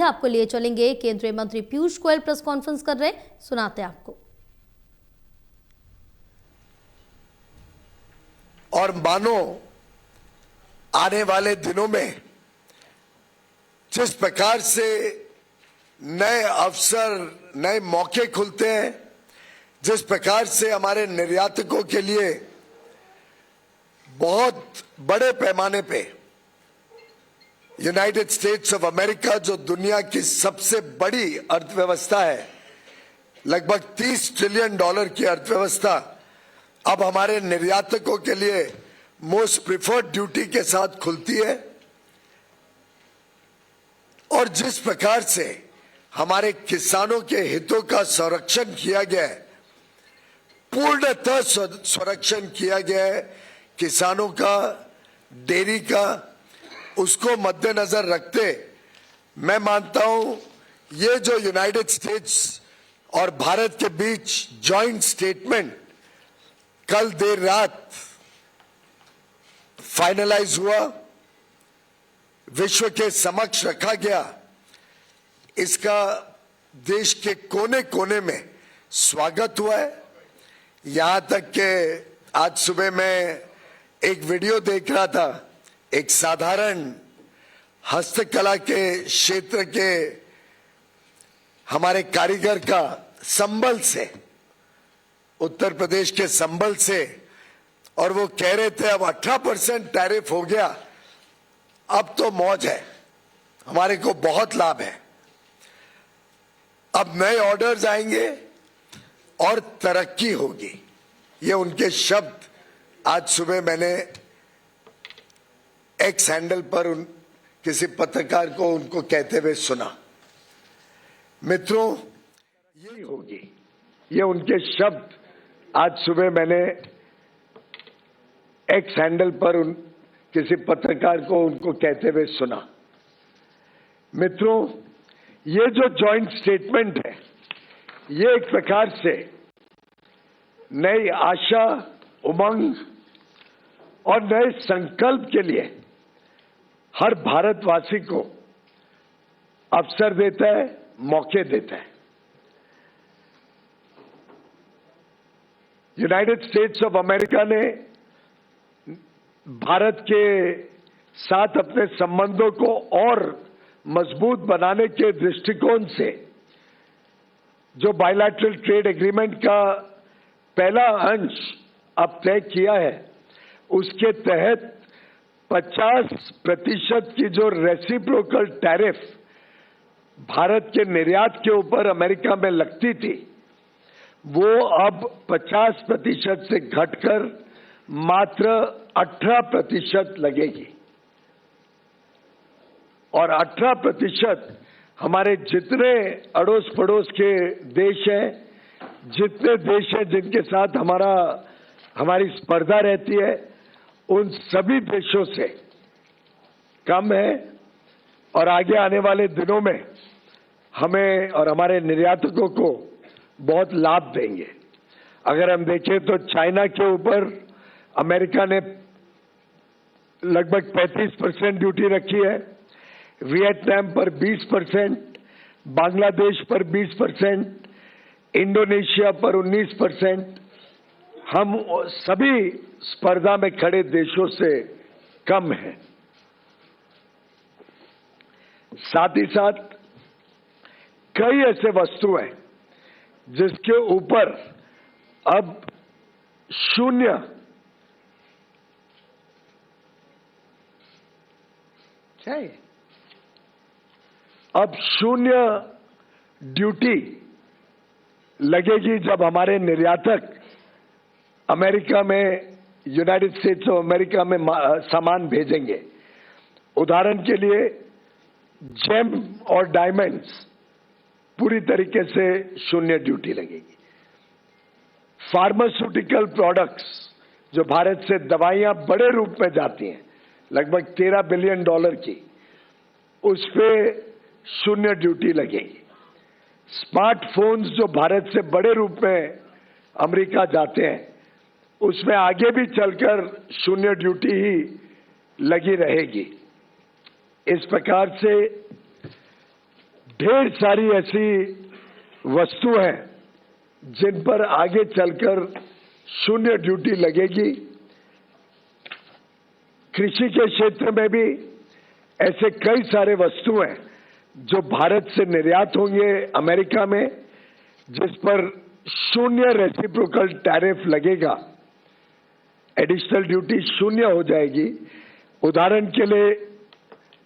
आपको लिए चलेंगे। केंद्रीय मंत्री पीयूष गोयल प्रेस कॉन्फ्रेंस कर रहे, सुनाते हैं आपको। और मानो आने वाले दिनों में जिस प्रकार से नए अवसर, नए मौके खुलते हैं, जिस प्रकार से हमारे निर्यातकों के लिए बहुत बड़े पैमाने पे यूनाइटेड स्टेट्स ऑफ अमेरिका, जो दुनिया की सबसे बड़ी अर्थव्यवस्था है, लगभग $30 ट्रिलियन की अर्थव्यवस्था, अब हमारे निर्यातकों के लिए मोस्ट प्रिफर्ड ड्यूटी के साथ खुलती है। और जिस प्रकार से हमारे किसानों के हितों का संरक्षण किया गया है, पूर्णतः संरक्षण किया गया है किसानों का, डेयरी का, उसको मद्देनजर रखते मैं मानता हूं ये जो यूनाइटेड स्टेट्स और भारत के बीच जॉइंट स्टेटमेंट कल देर रात फाइनलाइज हुआ, विश्व के समक्ष रखा गया, इसका देश के कोने कोने में स्वागत हुआ है। यहां तक कि आज सुबह मैं एक वीडियो देख रहा था, एक साधारण हस्तकला के क्षेत्र के हमारे कारीगर का संबल से, उत्तर प्रदेश के संबल से, और वो कह रहे थे अब 18% टैरिफ हो गया, अब तो मौज है, हमारे को बहुत लाभ है, अब नए ऑर्डर्स आएंगे और तरक्की होगी। ये उनके शब्द आज सुबह मैंने एक्स हैंडल पर किसी पत्रकार को उनको कहते हुए सुना। मित्रों, ये होगी, ये उनके शब्द आज सुबह मैंने एक्स हैंडल पर किसी पत्रकार को उनको कहते हुए सुना। मित्रों, ये जो जॉइंट स्टेटमेंट है, ये एक प्रकार से नई आशा, उमंग और नए संकल्प के लिए हर भारतवासी को अवसर देता है, मौके देता है। यूनाइटेड स्टेट्स ऑफ अमेरिका ने भारत के साथ अपने संबंधों को और मजबूत बनाने के दृष्टिकोण से जो बायलैटरल ट्रेड एग्रीमेंट का पहला अंश अब तय किया है, उसके तहत 50% की जो रेसिप्रोकल टैरिफ भारत के निर्यात के ऊपर अमेरिका में लगती थी, वो अब 50% से घटकर मात्र 18% लगेगी। और 18% हमारे जितने अड़ोस पड़ोस के देश हैं, जितने देश हैं जिनके साथ हमारी स्पर्धा रहती है, उन सभी देशों से कम है और आगे आने वाले दिनों में हमें और हमारे निर्यातकों को बहुत लाभ देंगे। अगर हम देखें तो चाइना के ऊपर अमेरिका ने लगभग 35% ड्यूटी रखी है, वियतनाम पर 20%, बांग्लादेश पर 20%, इंडोनेशिया पर 19%, हम सभी स्पर्धा में खड़े देशों से कम हैं। साथ ही साथ कई ऐसे वस्तु हैं जिसके ऊपर अब शून्य ड्यूटी लगेगी जब हमारे निर्यातक अमेरिका में, यूनाइटेड स्टेट्स ऑफ अमेरिका में सामान भेजेंगे। उदाहरण के लिए जेम और डायमंड्स पूरी तरीके से शून्य ड्यूटी लगेगी। फार्मास्यूटिकल प्रोडक्ट्स, जो भारत से दवाइयां बड़े रूप में जाती हैं, लगभग $13 बिलियन की, उस पे शून्य ड्यूटी लगेगी। स्मार्टफोन्स जो भारत से बड़े रूप में अमेरिका जाते हैं, उसमें आगे भी चलकर शून्य ड्यूटी ही लगी रहेगी। इस प्रकार से ढेर सारी ऐसी वस्तु हैं जिन पर आगे चलकर शून्य ड्यूटी लगेगी। कृषि के क्षेत्र में भी ऐसे कई सारे वस्तु हैं जो भारत से निर्यात होंगे अमेरिका में, जिस पर शून्य रेसिप्रोकल टैरिफ लगेगा, एडिशनल ड्यूटी शून्य हो जाएगी। उदाहरण के लिए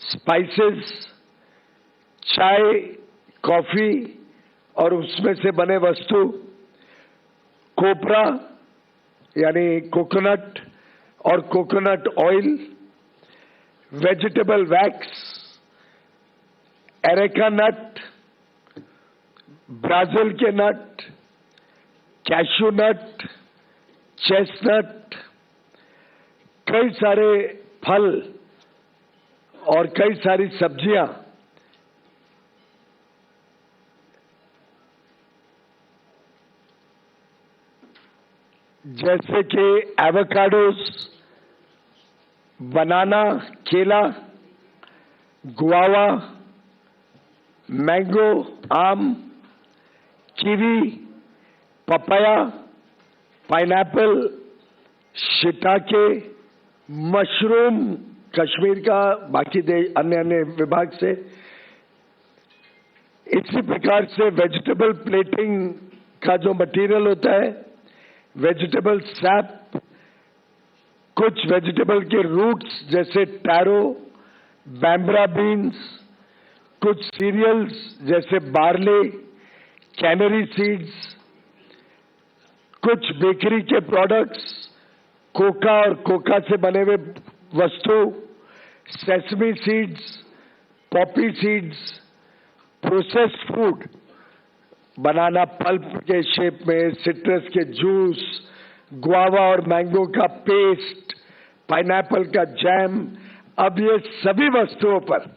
स्पाइसेस, चाय, कॉफी और उसमें से बने वस्तु, कोपरा यानी कोकोनट और coconut oil, vegetable wax, areca nut, Brazil के नट, कैशू नट, चेस्टनट, कई सारे फल और कई सारी सब्जियां, जैसे कि एवोकाडोस, बनाना, केला, गुआवा, मैंगो, आम, kiwi, papaya, pineapple, shiitake, mushroom Kashmir का, बाकी अन्य विभाग से। इसी प्रकार से वेजिटेबल प्लेटिंग का जो मटेरियल होता है, वेजिटेबल सैप, कुछ वेजिटेबल के रूट्स जैसे टैरो, बैम्ब्रा बीन्स, कुछ सीरियल्स जैसे बार्ले, कैनरी सीड्स, कुछ बेकरी के प्रोडक्ट्स, कोका और कोका से बने हुए वस्तु, sesame seeds, poppy seeds, processed food, banana pulp के शेप में, सिट्रस के जूस, गुआवा और मैंगो का पेस्ट, पाइनएप्पल का जैम। अब ये सभी वस्तुओं पर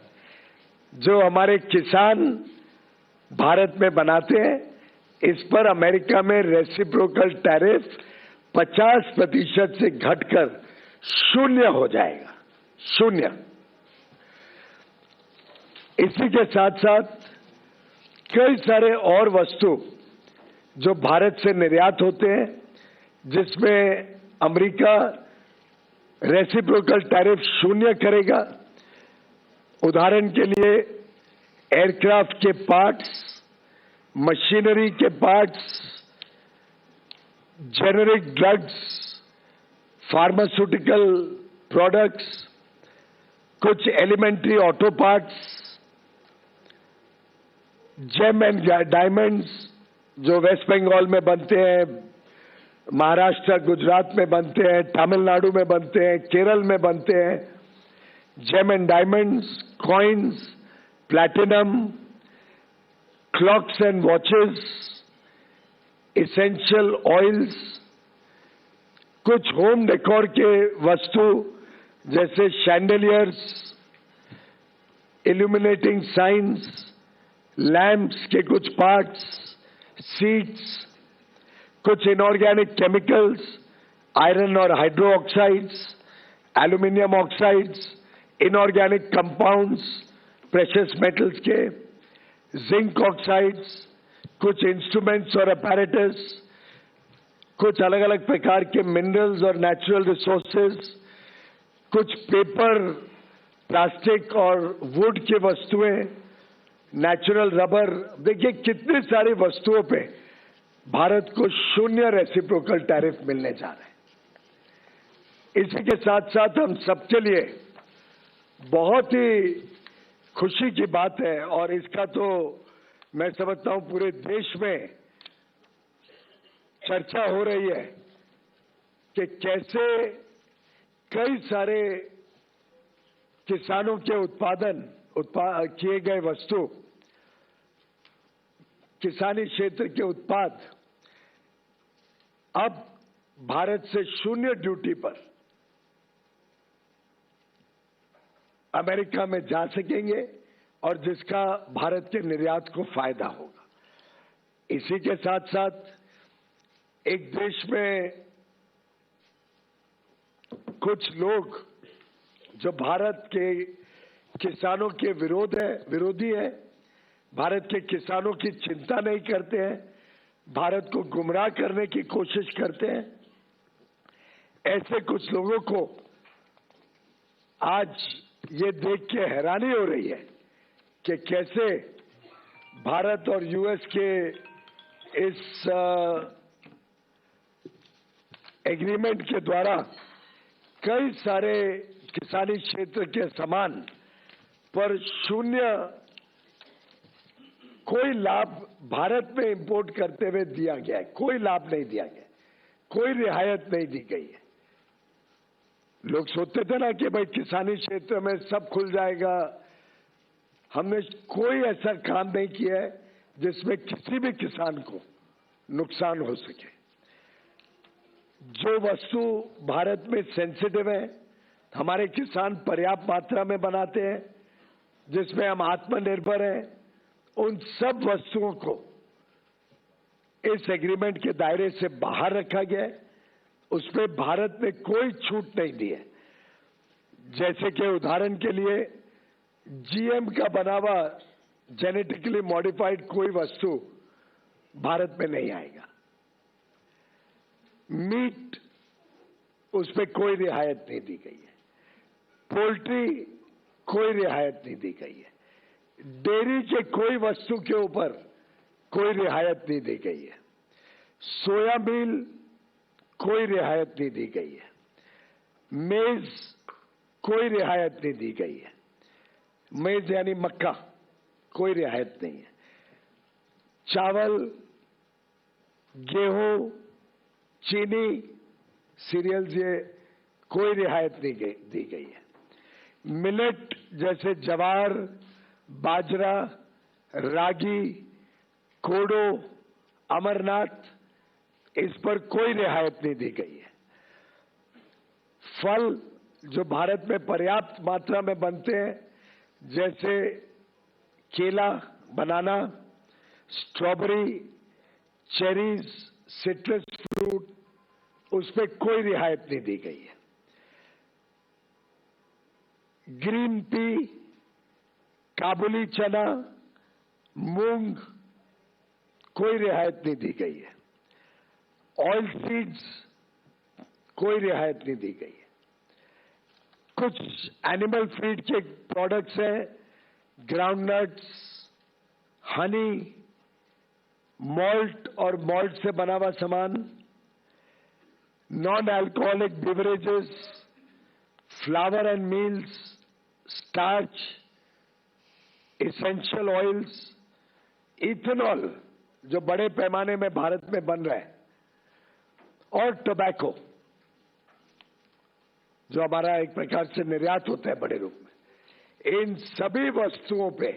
जो हमारे किसान भारत में बनाते हैं, इस पर अमेरिका में रेसिप्रोकल टैरिफ 50% से घटकर शून्य हो जाएगा, शून्य। इसी के साथ साथ कई सारे और वस्तु जो भारत से निर्यात होते हैं, जिसमें अमेरिका रेसिप्रोकल टैरिफ शून्य करेगा। उदाहरण के लिए एयरक्राफ्ट के पार्ट्स, मशीनरी के parts, generic drugs, pharmaceutical products, कुछ elementary auto parts, gem and diamonds जो वेस्ट बंगाल में बनते हैं, महाराष्ट्र, गुजरात में बनते हैं, तमिलनाडु में बनते हैं, केरल में बनते हैं, gem and diamonds, coins, platinum, clocks and watches, essential oils, कुछ होम डेकोर के वस्तु जैसे शैंडलियर्स, इल्यूमिनेटिंग साइंस, लैंप्स के कुछ पार्ट्स, सीट्स, कुछ इनऑर्गेनिक केमिकल्स, आयरन और hydro oxides, aluminium oxides, inorganic compounds, precious metals के, जिंक ऑक्साइड्स, कुछ इंस्ट्रूमेंट्स और अपैरेटस, कुछ अलग अलग प्रकार के मिनरल्स और नेचुरल रिसोर्सेज, कुछ पेपर, प्लास्टिक और वुड की वस्तुएं, नेचुरल रबर। देखिए कितनी सारी वस्तुओं पे भारत को शून्य रेसिप्रोकल टैरिफ मिलने जा रहे हैं। इसी के साथ साथ हम सबके लिए बहुत ही खुशी की बात है, और इसका तो मैं समझता हूं पूरे देश में चर्चा हो रही है कि कैसे कई सारे किसानों के किए गए वस्तु, किसानी क्षेत्र के उत्पाद अब भारत से शून्य ड्यूटी पर अमेरिका में जा सकेंगे, और जिसका भारत के निर्यात को फायदा होगा। इसी के साथ साथ एक देश में कुछ लोग जो भारत के किसानों के विरोधी हैं, भारत के किसानों की चिंता नहीं करते हैं, भारत को गुमराह करने की कोशिश करते हैं। ऐसे कुछ लोगों को आज ये देख के हैरानी हो रही है कि कैसे भारत और यूएस के इस एग्रीमेंट के द्वारा कई सारे किसानी क्षेत्र के सामान पर शून्य कोई लाभ भारत में इंपोर्ट करते हुए दिया गया है। कोई लाभ नहीं दिया गया, कोई रियायत नहीं दी गई है। लोग सोचते थे ना कि भाई किसानी क्षेत्र में सब खुल जाएगा। हमने कोई ऐसा काम नहीं किया है जिसमें किसी भी किसान को नुकसान हो सके। जो वस्तु भारत में सेंसिटिव है, हमारे किसान पर्याप्त मात्रा में बनाते हैं, जिसमें हम आत्मनिर्भर हैं, उन सब वस्तुओं को इस एग्रीमेंट के दायरे से बाहर रखा गया है। उसमें भारत ने कोई छूट नहीं दी है। जैसे कि उदाहरण के लिए जीएम का बना हुआ जेनेटिकली मॉडिफाइड कोई वस्तु भारत में नहीं आएगा। मीट, उसमें कोई रियायत नहीं दी गई है। पोल्ट्री, कोई रियायत नहीं दी गई है। डेयरी के कोई वस्तु के ऊपर कोई रियायत नहीं दी गई है। सोया मिल, कोई रियायत नहीं दी गई है। मेज, कोई रियायत नहीं दी गई है। मेज यानी मक्का, कोई रियायत नहीं है। चावल, गेहूं, चीनी, सीरियल्स, ये कोई रियायत नहीं दी गई है। मिलेट जैसे ज्वार, बाजरा, रागी, कोडो, अमरनाथ, इस पर कोई रियायत नहीं दी गई है। फल जो भारत में पर्याप्त मात्रा में बनते हैं, जैसे केला, बनाना, स्ट्रॉबेरी, चेरीज, सिट्रस फ्रूट, उस पर कोई रियायत नहीं दी गई है। ग्रीन पी, काबुली चना, मूंग, कोई रियायत नहीं दी गई है। ऑयल सीड्स, कोई रियायत नहीं दी गई है। कुछ एनिमल फीड के प्रोडक्ट्स हैं, ग्राउंडनट्स, हनी, मॉल्ट और मॉल्ट से बना हुआ सामान, non alcoholic beverages, flower and meals, starch, essential oils, ethanol जो बड़े पैमाने में भारत में बन रहा है, और टोबैको जो हमारा एक प्रकार से निर्यात होता है बड़े रूप में। इन सभी वस्तुओं पे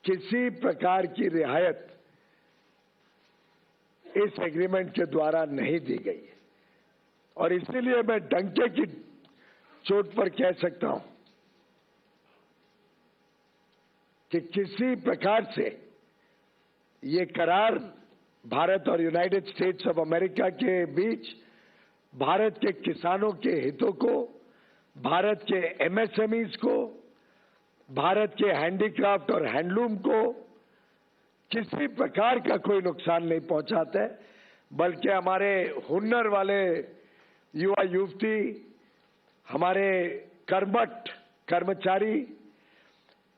किसी प्रकार की रियायत इस एग्रीमेंट के द्वारा नहीं दी गई है। और इसीलिए मैं डंके की चोट पर कह सकता हूं कि किसी प्रकार से ये करार भारत और यूनाइटेड स्टेट्स ऑफ अमेरिका के बीच भारत के किसानों के हितों को, भारत के एमएसएमईज को, भारत के हैंडीक्राफ्ट और हैंडलूम को किसी प्रकार का कोई नुकसान नहीं पहुंचाता है, बल्कि हमारे हुनर वाले युवा युवती, हमारे कर्मठ कर्मचारी,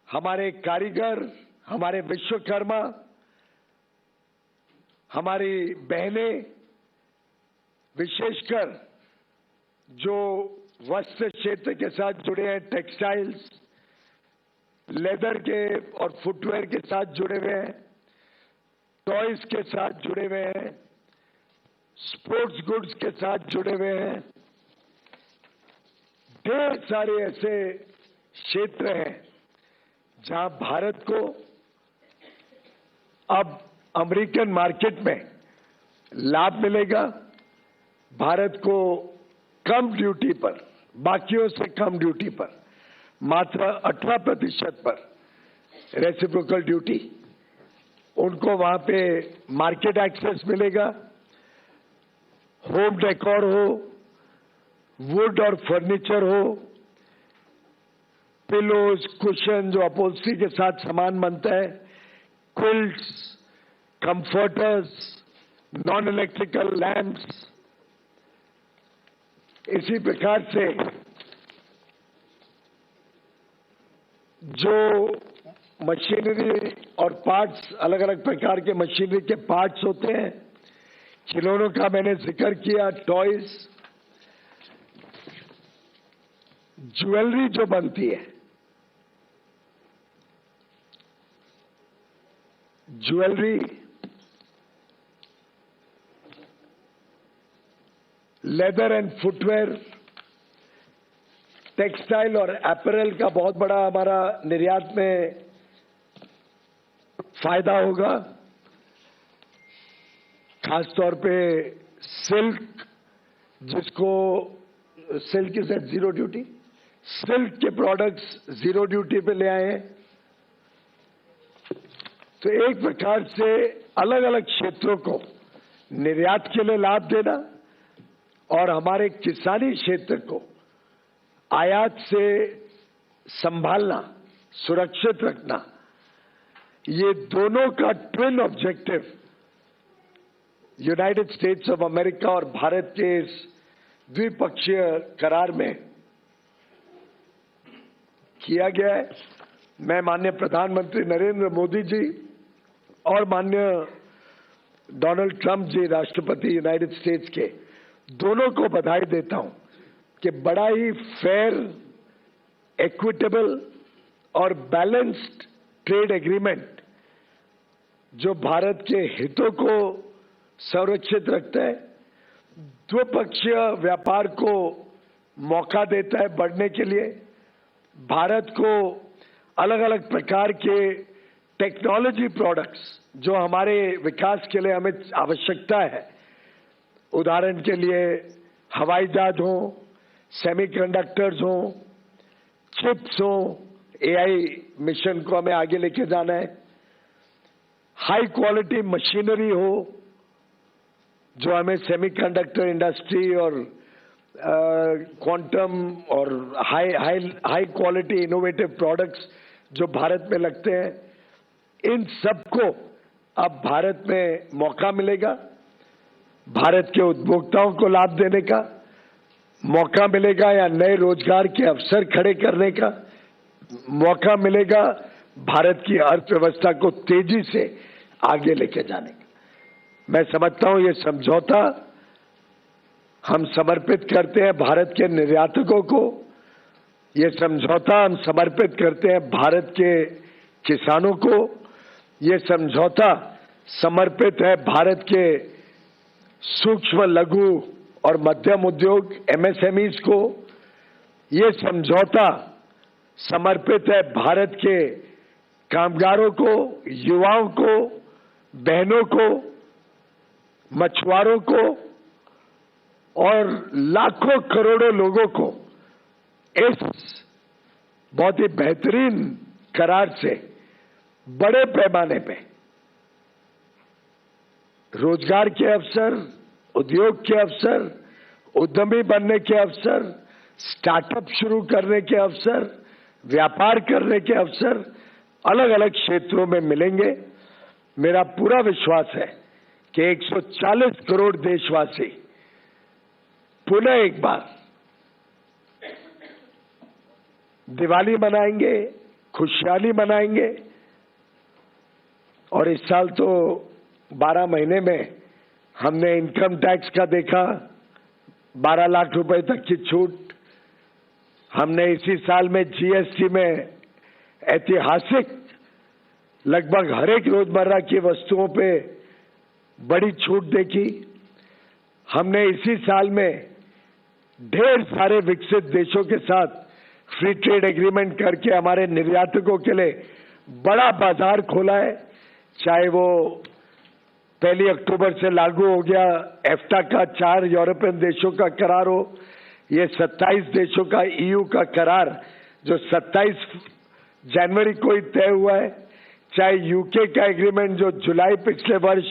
हमारे कारीगर, हमारे विश्वकर्मा, हमारी बहनें, विशेषकर जो वस्त्र क्षेत्र के साथ जुड़े हैं, टेक्सटाइल्स, लेदर के और फुटवेयर के साथ जुड़े हुए हैं, टॉयज के साथ जुड़े हुए हैं, स्पोर्ट्स गुड्स के साथ जुड़े हुए हैं, ढेर सारे ऐसे क्षेत्र हैं जहां भारत को अब अमेरिकन मार्केट में लाभ मिलेगा। भारत को कम ड्यूटी पर, बाकियों से कम ड्यूटी पर, मात्र 18% पर रेसिप्रोकल ड्यूटी, उनको वहां पे मार्केट एक्सेस मिलेगा। होम डेकोर हो, वुड और फर्नीचर हो, पिलोज, कुशन जो अपहोल्स्ट्री के साथ सामान बनता है, quilts, comforters, non electrical lamps, इसी प्रकार से जो मशीनरी और पार्ट्स, अलग अलग प्रकार के मशीनरी के पार्ट्स होते हैं, खिलौनों का मैंने जिक्र किया, टॉयज, ज्वेलरी जो बनती है, jewellery, leather and footwear, textile और अपैरल का बहुत बड़ा हमारा निर्यात में फायदा होगा। खासतौर पे सिल्क, जिसको silk is at zero duty, silk के प्रोडक्ट्स जीरो ड्यूटी पे ले आए हैं। तो एक प्रकार से अलग अलग क्षेत्रों को निर्यात के लिए लाभ देना और हमारे किसानी क्षेत्र को आयात से संभालना, सुरक्षित रखना, ये दोनों का twin objective United states of America और भारत के इस द्विपक्षीय करार में किया गया है। मैं माननीय प्रधानमंत्री नरेंद्र मोदी जी और माननीय डोनाल्ड ट्रंप जी, राष्ट्रपति यूनाइटेड स्टेट्स के, दोनों को बधाई देता हूं कि बड़ा ही फेयर, इक्विटेबल और बैलेंस्ड ट्रेड एग्रीमेंट जो भारत के हितों को संरक्षित रखता है, द्विपक्षीय व्यापार को मौका देता है बढ़ने के लिए, भारत को अलग अलग प्रकार के टेक्नोलॉजी प्रोडक्ट्स जो हमारे विकास के लिए हमें आवश्यकता है, उदाहरण के लिए हवाई जहाज हो, सेमीकंडक्टर्स हो, चिप्स हो, एआई मिशन को हमें आगे लेके जाना है, हाई क्वालिटी मशीनरी हो जो हमें सेमीकंडक्टर इंडस्ट्री और क्वांटम और हाई क्वालिटी इनोवेटिव प्रोडक्ट्स जो भारत में लगते हैं, इन सबको अब भारत में मौका मिलेगा। भारत के उपभोक्ताओं को लाभ देने का मौका मिलेगा या नए रोजगार के अवसर खड़े करने का मौका मिलेगा, भारत की अर्थव्यवस्था को तेजी से आगे लेके जाने का। मैं समझता हूं ये समझौता हम समर्पित करते हैं भारत के निर्यातकों को, ये समझौता हम समर्पित करते हैं भारत के किसानों को, ये समझौता समर्पित है भारत के सूक्ष्म, लघु और मध्यम उद्योग एमएसएमईज को, ये समझौता समर्पित है भारत के कामगारों को, युवाओं को, बहनों को, मछुआरों को और लाखों करोड़ों लोगों को इस बहुत ही बेहतरीन करार से बड़े पैमाने पे रोजगार के अवसर, उद्योग के अवसर, उद्यमी बनने के अवसर, स्टार्टअप शुरू करने के अवसर, व्यापार करने के अवसर अलग अलग क्षेत्रों में मिलेंगे। मेरा पूरा विश्वास है कि 140 करोड़ देशवासी पुनः एक बार दिवाली मनाएंगे, खुशहाली मनाएंगे। और इस साल तो 12 महीने में हमने इनकम टैक्स का देखा 12 लाख रुपए तक की छूट, हमने इसी साल में जीएसटी में ऐतिहासिक लगभग हर एक रोजमर्रा की वस्तुओं पे बड़ी छूट देखी, हमने इसी साल में ढेर सारे विकसित देशों के साथ फ्री ट्रेड एग्रीमेंट करके हमारे निर्यातकों के लिए बड़ा बाजार खोला है। चाहे वो 1 अक्टूबर से लागू हो गया एफ्टा का 4 यूरोपियन देशों का करार हो, ये 27 देशों का ईयू का करार जो 27 जनवरी को ही तय हुआ है, चाहे यूके का एग्रीमेंट जो जुलाई पिछले वर्ष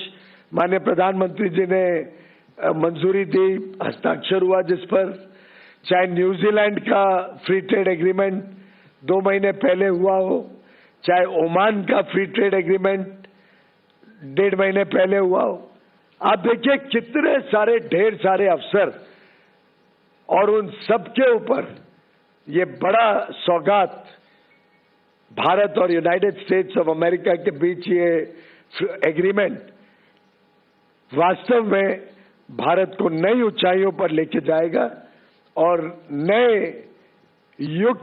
माननीय प्रधानमंत्री जी ने मंजूरी दी, हस्ताक्षर हुआ जिस पर, चाहे न्यूजीलैंड का फ्री ट्रेड एग्रीमेंट 2 महीने पहले हुआ हो, चाहे ओमान का फ्री ट्रेड एग्रीमेंट 1.5 महीने पहले हुआ हो। आप देखिए कितने सारे ढेर सारे अफसर और उन सबके ऊपर ये बड़ा सौगात भारत और यूनाइटेड स्टेट्स ऑफ अमेरिका के बीच ये एग्रीमेंट वास्तव में भारत को नई ऊंचाइयों पर लेके जाएगा और नए युग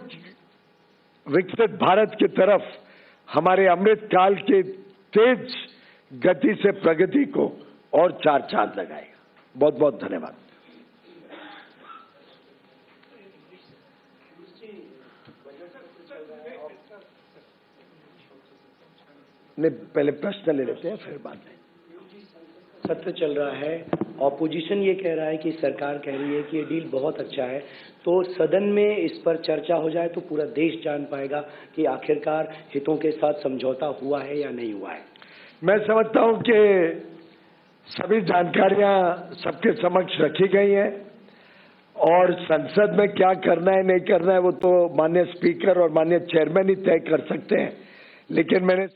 विकसित भारत की तरफ हमारे अमृत काल के तेज गति से प्रगति को और चार चांद लगाएगा। बहुत बहुत धन्यवाद। नहीं, पहले प्रश्न ले लेते हैं फिर बात है। सत्र चल रहा है, ऑपोजिशन ये कह रहा है कि सरकार कह रही है कि ये डील बहुत अच्छा है, तो सदन में इस पर चर्चा हो जाए तो पूरा देश जान पाएगा कि आखिरकार हितों के साथ समझौता हुआ है या नहीं हुआ है। मैं समझता हूं कि सभी जानकारियां सबके समक्ष रखी गई हैं और संसद में क्या करना है नहीं करना है वो तो माननीय स्पीकर और माननीय चेयरमैन ही तय कर सकते हैं, लेकिन मैंने